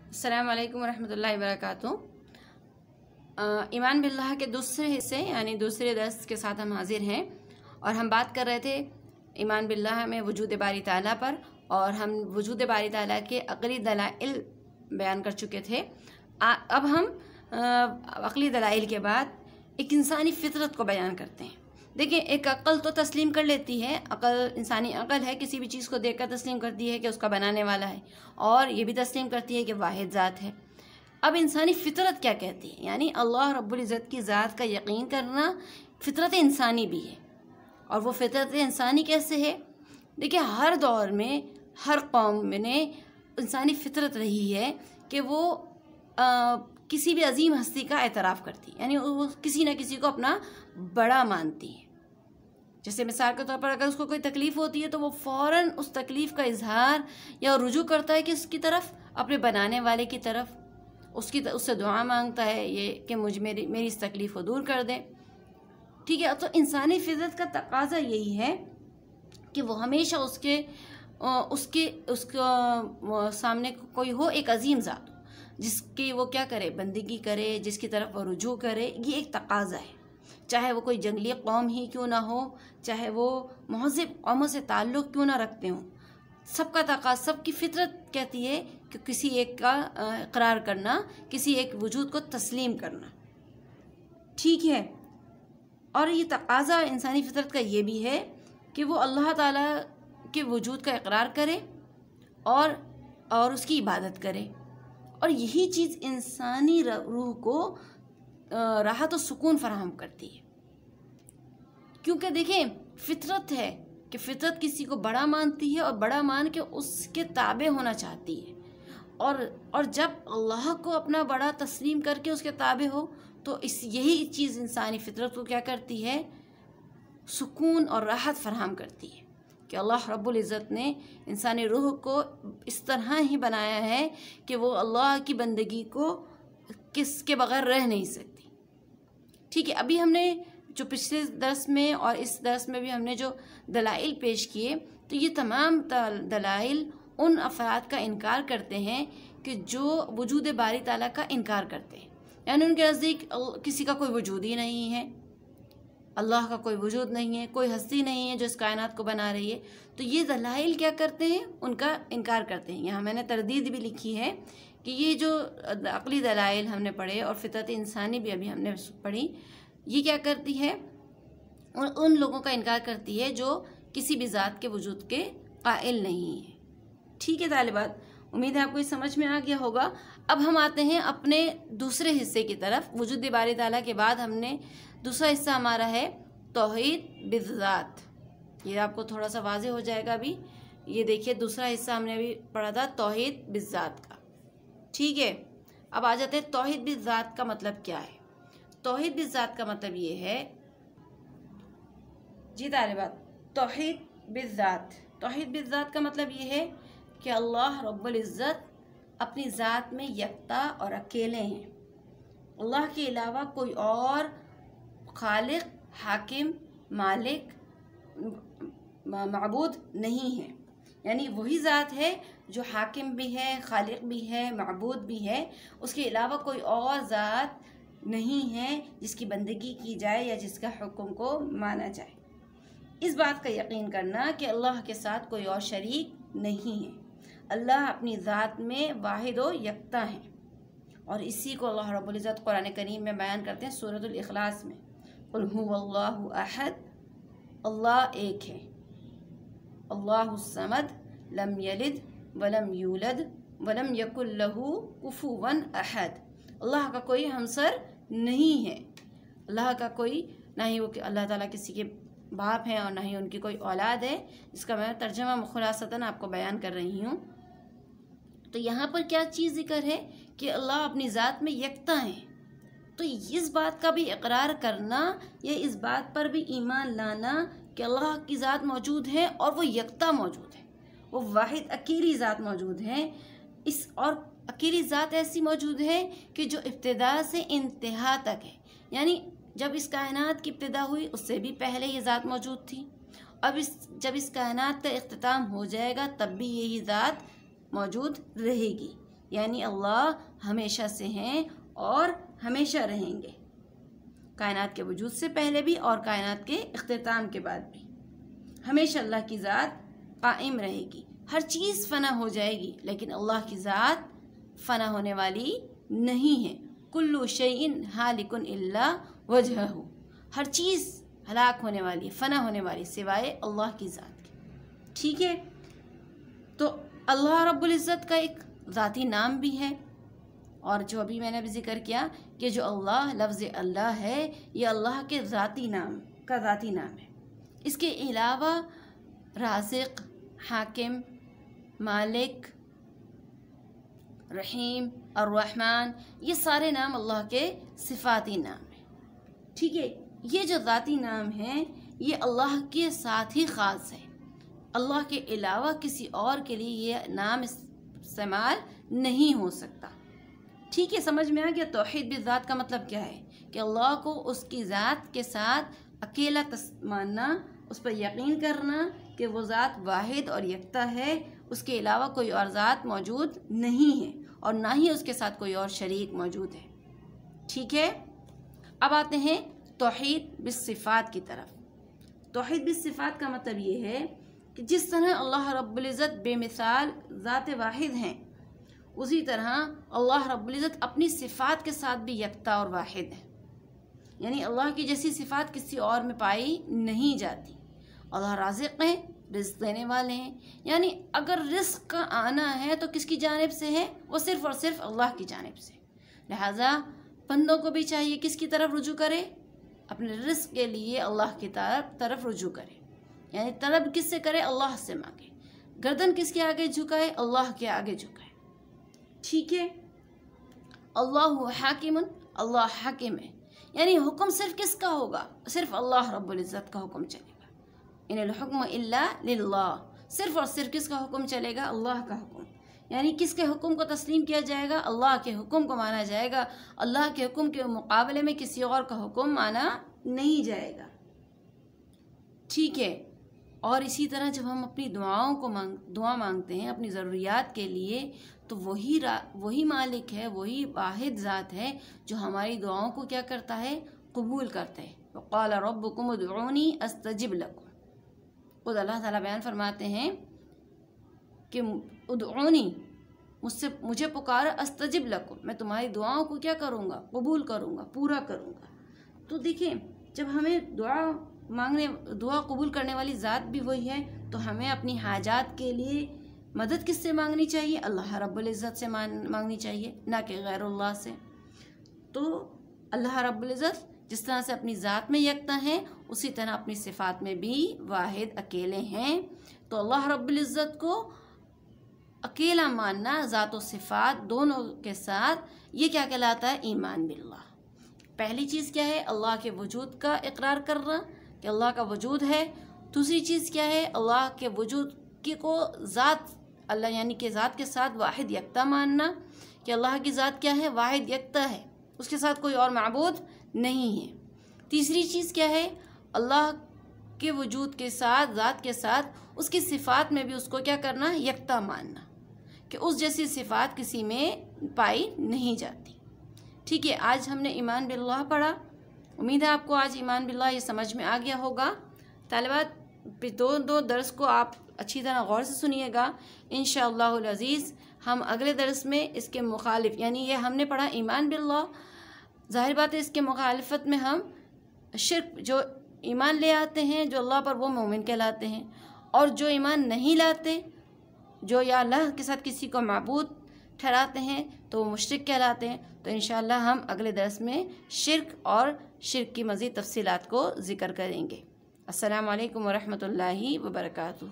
السلام علیکم ورحمۃ اللہ وبرکاتہ۔ ایمان باللہ کے دوسرے حصے یعنی دوسرے درس کے ساتھ ہم حاضر ہیں، اور ہم بات کر رہے تھے ایمان باللہ میں وجود باری تعالیٰ پر، اور ہم وجود باری تعالیٰ کے عقلی دلائل بیان کر چکے تھے۔ اب ہم عقلی دلائل کے بعد ایک انسانی فطرت کو بیان کرتے ہیں۔ دیکھیں، ایک عقل تو تسلیم کر لیتی ہے، انسانی عقل ہے، کسی بھی چیز کو دیکھ کر تسلیم کرتی ہے کہ اس کا بنانے والا ہے، اور یہ بھی تسلیم کرتی ہے کہ واحد ذات ہے۔ اب انسانی فطرت کیا کہتی ہے؟ یعنی اللہ رب العزت کی ذات کا یقین کرنا فطرت انسانی بھی ہے۔ اور وہ فطرت انسانی کیسے ہے؟ دیکھیں، ہر دور میں ہر قوم نے انسانی فطرت رہی ہے کہ وہ کسی بھی عظیم ہستی کا اعتراف کرتی ہے، یعنی وہ کسی نہ کسی کو اپنا بڑا مانتی ہے۔ جیسے مثال کے طور پر اگر اس کو کوئی تکلیف ہوتی ہے تو وہ فوراً اس تکلیف کا اظہار یا رجوع کرتا ہے کہ اس کی طرف، اپنے بنانے والے کی طرف، اس سے دعا مانگتا ہے یہ کہ میری اس تکلیف کو دور کر دے۔ ٹھیک ہے، تو انسانی فطرت کا تقاضا یہی ہے کہ وہ ہمیشہ اس کے سامنے کوئی ہو، ایک عظیم ذات ہو جس کی وہ کیا کرے، بندگی کرے، جس کی طرف وہ رجوع کرے۔ یہ ایک تقاضا ہے، چاہے وہ کوئی جنگلی قوم ہی کیوں نہ ہو، چاہے وہ مہذب قوموں سے تعلق کیوں نہ رکھتے ہوں، سب کا تقاضا، سب کی فطرت کہتی ہے کہ کسی ایک کا اقرار کرنا، کسی ایک وجود کو تسلیم کرنا۔ ٹھیک ہے، اور یہ تقاضا انسانی فطرت کا یہ بھی ہے کہ وہ اللہ تعالیٰ کے وجود کا اقرار کرے اور اس کی عبادت کرے، اور یہی چیز انسانی روح کو راحت و سکون فراہم کرتی ہے۔ کیونکہ دیکھیں، فطرت ہے کہ فطرت کسی کو بڑا مانتی ہے، اور بڑا مان کے اس کے تابع ہونا چاہتی ہے، اور جب اللہ کو اپنا بڑا تسلیم کر کے اس کے تابع ہو تو یہی چیز انسانی فطرت کو کیا کرتی ہے، سکون اور راحت فراہم کرتی ہے کہ اللہ رب العزت نے انسانی روح کو اس طرح ہی بنایا ہے کہ وہ اللہ کی بندگی کو کس کے بغیر رہ نہیں سکتی۔ ٹھیک ہے، ابھی ہم نے جو پچھلے درس میں اور اس درس میں بھی ہم نے جو دلائل پیش کیے، تو یہ تمام دلائل ان افراد کا انکار کرتے ہیں کہ جو وجود باری تعالیٰ کا انکار کرتے ہیں، یعنی ان کے نزدیک کسی کا کوئی وجود ہی نہیں ہے، اللہ کا کوئی وجود نہیں ہے، کوئی ہستی نہیں ہے جو اس کائنات کو بنا رہی ہے۔ تو یہ دلائل کیا کرتے ہیں؟ ان کا انکار کرتے ہیں۔ یہاں میں نے تردید بھی لکھی ہے کہ یہ جو عقلی دلائل ہم نے پڑھے اور فطرت انسانی بھی ابھی ہم نے پڑھی، یہ کیا کرتی ہے؟ ان لوگوں کا انکار کرتی ہے جو کسی بھی ذات کے وجود کے قائل نہیں ہے۔ ٹھیک ہے طالبات، امید ہے آپ کو یہ سمجھ میں آ گیا ہوگا۔ اب ہم آتے ہیں اپنے دوسرے حصے کی طرف۔ وجود باری تعالیٰ کے بعد ہم نے دوسرا حصہ ہمارا ہے توحید بالذات۔ یہ آپ کو تھوڑا سا واضح ہو جائے گا ابھی۔ یہ دیکھیے، دوسرا حصہ ہم نے ابھی پڑھا تھا توحید بالذات کا۔ ٹھیک ہے، اب آ جاتے ہیں توحید بالذات کا مطلب کیا ہے۔ توحید بالذات کا مطلب یہ ہے، جی طالبات، توحید بالذات کا مطلب یہ ہے کہ اللہ رب العزت اپنی ذات میں یکتا اور اکیلے ہیں۔ اللہ کے علاوہ کوئی اور خالق، حاکم، مالک، معبود نہیں ہے، یعنی وہی ذات ہے جو حاکم بھی ہے، خالق بھی ہے، معبود بھی ہے۔ اس کے علاوہ کوئی اور ذات نہیں ہے جس کی بندگی کی جائے یا جس کا حکم کو مانا جائے۔ اس بات کا یقین کرنا کہ اللہ کے ساتھ کوئی اور شریک نہیں ہے، اللہ اپنی ذات میں واحد و یکتا ہے، اور اسی کو اللہ رب العزت قرآن کریم میں بیان کرتے ہیں سورۃ الاخلاص میں، قل هو اللہ احد، اللہ ایک ہے، اللہ الصمد، لم یلد ولم یولد ولم یکن لہ کفوا احد۔ اللہ کا کوئی ہمسر نہیں ہے، اللہ کا کوئی، نہ ہی وہ کہ اللہ تعالیٰ کسی کے باپ ہیں اور نہ ہی ان کی کوئی اولاد ہے، جس کا میں ترجمہ خلاصتاً آپ کو بیان کر رہی ہوں۔ تو یہاں پر کیا چیز ذکر ہے کہ اللہ اپنی ذات میں یکتا ہے، تو اس بات کا بھی اقرار کرنا یا اس بات پر بھی ایمان لانا کہ اللہ کی ذات موجود ہے اور وہ یکتا موجود ہے، وہ واحد اکیلی ذات موجود ہے، اور اکیلی ذات ایسی موجود ہے کہ جو ابتدا سے انتہا تک ہے، یعنی جب اس کائنات کی ابتدا ہوئی اس سے بھی پہلے یہ ذات موجود تھی، اب جب اس کائنات کا اختتام ہو جائے گا تب بھی یہی ذات موجود رہے گی۔ یعنی اللہ ہمیشہ سے ہیں اور ہمیشہ رہیں گے، کائنات کے وجود سے پہلے بھی اور کائنات کے اختتام کے بعد بھی ہمیشہ اللہ کی ذات قائم رہے گی۔ ہر چیز فنا ہو جائے گی لیکن اللہ کی ذات فنا ہونے والی نہیں ہے۔ کل شیء ہالک الا وجہہ، ہر چیز ہلاک ہونے والی، فنا ہونے والی سوائے اللہ کی ذات کے۔ ٹھیک ہے، تو اللہ رب العزت کا ایک ذاتی نام بھی ہے، اور جو ابھی میں نے بھی ذکر کیا کہ جو اللہ، لفظ اللہ ہے یہ اللہ کے ذاتی نام ہے۔ اس کے علاوہ رازق، حاکم، مالک، رحیم، الرحمن، یہ سارے نام اللہ کے صفاتی نام ہیں۔ ٹھیک ہے، یہ جو ذاتی نام ہیں یہ اللہ کے ساتھ ہی خاص ہے، اللہ کے علاوہ کسی اور کے لیے یہ نام استعمال نہیں ہو سکتا۔ ٹھیک ہے، سمجھ میں آ گیا؟ توحید بالذات کا مطلب کیا ہے کہ اللہ کو اس کی ذات کے ساتھ اکیلا ماننا، اس پر یقین کرنا کہ وہ ذات واحد اور یکتا ہے، اس کے علاوہ کوئی اور ذات موجود نہیں ہے اور نہ ہی اس کے ساتھ کوئی اور شریک موجود ہے۔ ٹھیک ہے، اب آتے ہیں توحید بالصفات کی طرف۔ توحید بالصفات کا مطلب یہ ہے کہ جس طرح اللہ رب العزت بے مثال ذات واحد ہیں، اسی طرح اللہ رب العزت اپنی صفات کے ساتھ بھی یکتا اور واحد ہے، یعنی اللہ کی جیسی صفات کسی اور میں پائی نہیں جاتی۔ اللہ رازق ہیں، رزق دینے والے ہیں، یعنی اگر رزق کا آنا ہے تو کس کی جانب سے ہے؟ وہ صرف اور صرف اللہ کی جانب سے۔ لہٰذا بندوں کو بھی چاہیے کس کی طرف رجوع کرے؟ اپنے رزق کے لیے اللہ کی طرف رجوع کرے، یعنی طلب کس سے کرے؟ اللہ سے مانگے۔ گردن کس کے آگے جھکائے؟ اللہ کے آگے جھکائے۔ ٹھیک ہے، اللہ حاکم، اللہ حاکم ہے، یعنی حکم صرف کس کا ہوگا؟ صرف اللہ رب العزت کا حکم چلے گا۔ ان الحکم الا للہ، صرف اور صرف کس کا حکم چلے گا؟ اللہ کا حکم، یعنی کس کے حکم کو تسلیم کیا جائے گا؟ اللہ کے حکم کو مانا جائے گا، اللہ کے حکم کے مقابلے میں کسی اور کا حکم مانا نہیں جائے گا۔ ٹھیک ہے، اور اسی طرح جب ہم اپنی دعاؤں کو دعا مانگتے ہیں اپنی ضروریات کے لیے، تو وہی مالک ہے، وہی واحد ذات ہے جو ہماری دعاؤں کو کیا کرتا ہے؟ قبول کرتا ہے۔ وقال ربکم ادعونی استجب لکم، خود اللہ تعالیٰ بیان فرماتے ہیں کہ ادعونی، مجھے پکارا، استجب لکم، میں تمہاری دعاؤں کو کیا کروں گا؟ قبول کروں گا، پورا کروں گا۔ تو دیکھیں، جب ہمیں دعا قبول کرنے والی ذات بھی وہی ہے، تو ہمیں اپنی حاجات کے لیے مدد کس سے مانگنی چاہیے؟ اللہ رب العزت سے مانگنی چاہیے، نہ کہ غیر اللہ سے۔ تو اللہ رب العزت جس طرح سے اپنی ذات میں یکتا ہیں، اسی طرح اپنی صفات میں بھی واحد اکیلے ہیں۔ تو اللہ رب العزت کو اکیلا ماننا، ذات و صفات دونوں کے ساتھ، یہ کیا کہلاتا ہے؟ ایمان باللہ۔ پہلی چیز کیا ہے؟ اللہ کے وجود کا اقرار کرنا کہ اللہ کا وجود ہے۔ دوسری چیز کیا ہے؟ اللہ کے وجود کو ذات، اللہ یعنی کہ ذات کے ساتھ واحد یکتا ماننا کہ اللہ کی ذات کیا ہے؟ واحد یکتا ہے، اس کے ساتھ کوئی اور معبود نہیں ہے۔ تیسری چیز کیا ہے؟ اللہ کے وجود کے ساتھ، ذات کے ساتھ، اس کی صفات میں بھی اس کو کیا کرنا؟ یکتا ماننا کہ اس جیسی صفات کسی میں پائی نہیں جاتی۔ ٹھیک ہے، آج ہم نے ایمان باللہ پڑھا، امید ہے آپ کو آج ایمان باللہ یہ سمجھ میں آ گیا ہوگا۔ طالبات، دو درس کو آپ اچھی طرح غور سے سنیے گا، انشاءاللہ العزیز ہم اگلے درس میں اس کے مخالف، یعنی یہ ہم نے پڑھا ایمان باللہ، ظاہر بات ہے اس کے مخالفت میں ہم شرک، جو ایمان لے آتے ہیں جو اللہ پر، وہ مومن کہلاتے ہیں، اور جو ایمان نہیں لاتے، جو یا اللہ کے ساتھ کسی کو معبود ٹھہراتے ہیں، تو وہ مشرک کہلاتے ہیں۔ تو انشاءاللہ ہم اگلے درس میں شرک اور شرک کی مزید تفصیلات کو ذکر کریں گے۔ السلام علیکم ورحمۃ اللہ وبرکاتہ۔